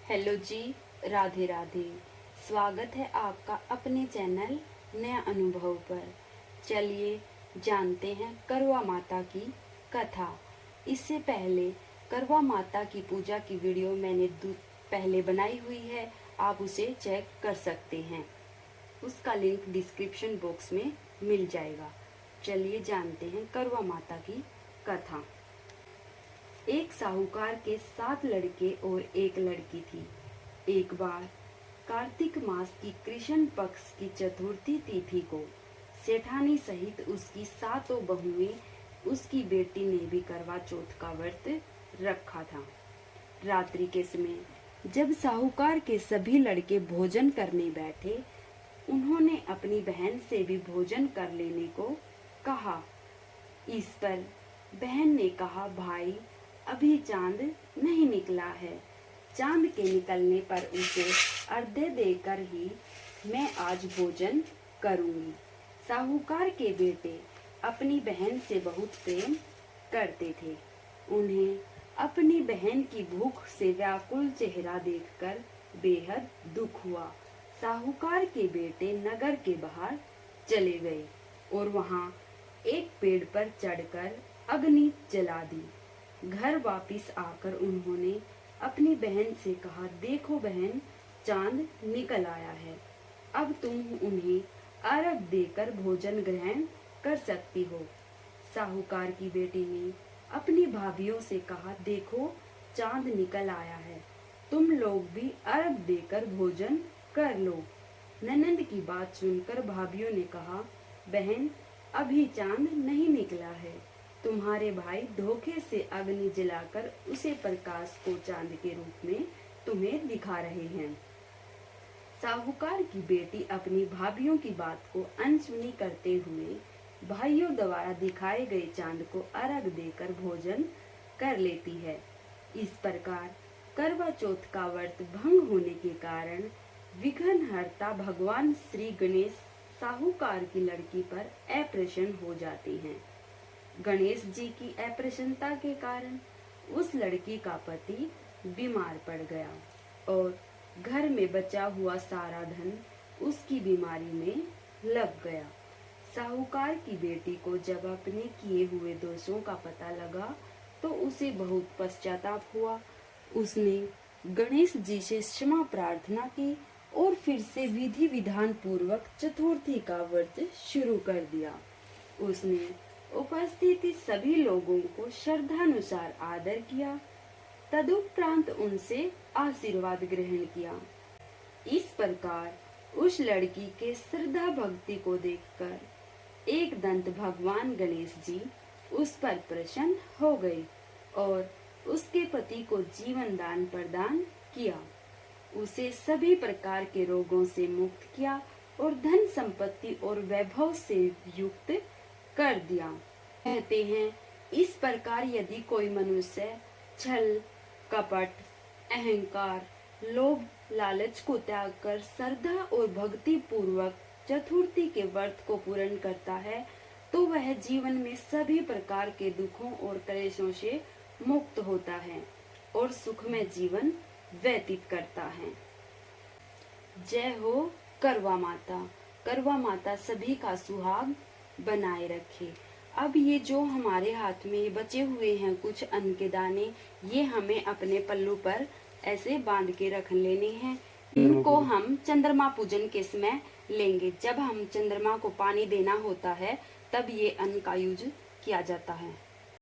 Hello जी, राधे राधे। स्वागत है आपका अपने चैनल नया अनुभव पर। चलिए जानते हैं करवा माता की कथा। इससे पहले करवा माता की पूजा की वीडियो मैंने पहले बनाई हुई है, आप उसे चेक कर सकते हैं। उसका लिंक डिस्क्रिप्शन बॉक्स में मिल जाएगा। चलिए जानते हैं करवा माता की कथा। एक साहूकार के 7 लड़के और एक लड़की थी। एक बार कार्तिक मास की कृष्ण पक्ष की चतुर्थी तिथि को सेठानी सहित उसकी 7 बहुएं, उसकी बेटी ने भी करवा चौथ का व्रत रखा था। रात्रि के समय जब साहूकार के सभी लड़के भोजन करने बैठे, उन्होंने अपनी बहन से भी भोजन कर लेने को कहा। इस पर बहन ने कहा, भाई अभी चांद नहीं निकला है, चांद के निकलने पर उसे अर्घ्य देकर ही मैं आज भोजन करूंगी। साहूकार के बेटे अपनी बहन से बहुत प्रेम करते थे। उन्हें अपनी बहन की भूख से व्याकुल चेहरा देखकर बेहद दुख हुआ। साहूकार के बेटे नगर के बाहर चले गए और वहां एक पेड़ पर चढ़कर अग्नि जला दी। घर वापस आकर उन्होंने अपनी बहन से कहा, देखो बहन, चांद निकल आया है, अब तुम उन्हें अर्घ देकर भोजन ग्रहण कर सकती हो। साहूकार की बेटी ने अपनी भाभियों से कहा, देखो चांद निकल आया है, तुम लोग भी अर्घ देकर भोजन कर लो। ननंद की बात सुनकर भाभियों ने कहा, बहन अभी चांद नहीं निकला है, तुम्हारे भाई धोखे से अग्नि जलाकर उसे प्रकाश को चांद के रूप में तुम्हें दिखा रहे हैं। साहूकार की बेटी अपनी भाभियों की बात को अनसुनी करते हुए भाइयों द्वारा दिखाए गए चांद को अर्घ देकर भोजन कर लेती है। इस प्रकार करवा चौथ का व्रत भंग होने के कारण विघ्नहर्ता भगवान श्री गणेश साहूकार की लड़की पर अप्रसन्न हो जाते हैं। गणेश जी की अप्रसन्नता के कारण उस लड़की का पति बीमार पड़ गया और घर में बचा हुआ सारा धन उसकी बीमारी में लग गया। साहूकार की बेटी को जब अपने किए हुए दोषों का पता लगा तो उसे बहुत पश्चाताप हुआ। उसने गणेश जी से क्षमा प्रार्थना की और फिर से विधि विधान पूर्वक चतुर्थी का व्रत शुरू कर दिया। उसने उपस्थित सभी लोगों को श्रद्धानुसार आदर किया। तदुपरांत उनसे आशीर्वाद ग्रहण किया। इस प्रकार उस लड़की के श्रद्धा भक्ति को देखकर एक दंत भगवान गणेश जी उस पर प्रसन्न हो गए और उसके पति को जीवन दान प्रदान किया। उसे सभी प्रकार के रोगों से मुक्त किया और धन संपत्ति और वैभव से युक्त कर दिया। कहते हैं, इस प्रकार यदि कोई मनुष्य छल, कपट, अहंकार, लोभ, लालच को त्याग कर श्रद्धा और भक्ति पूर्वक चतुर्थी के व्रत को पूर्ण करता है तो वह जीवन में सभी प्रकार के दुखों और क्लेशों से मुक्त होता है और सुखमय जीवन व्यतीत करता है। जय हो करवा माता। करवा माता सभी का सुहाग बनाए रखे। अब ये जो हमारे हाथ में बचे हुए हैं कुछ अन्न के दाने, ये हमें अपने पल्लू पर ऐसे बांध के रख लेने हैं। इनको हम चंद्रमा पूजन के समय लेंगे। जब हम चंद्रमा को पानी देना होता है तब ये अन्न का यूज किया जाता है।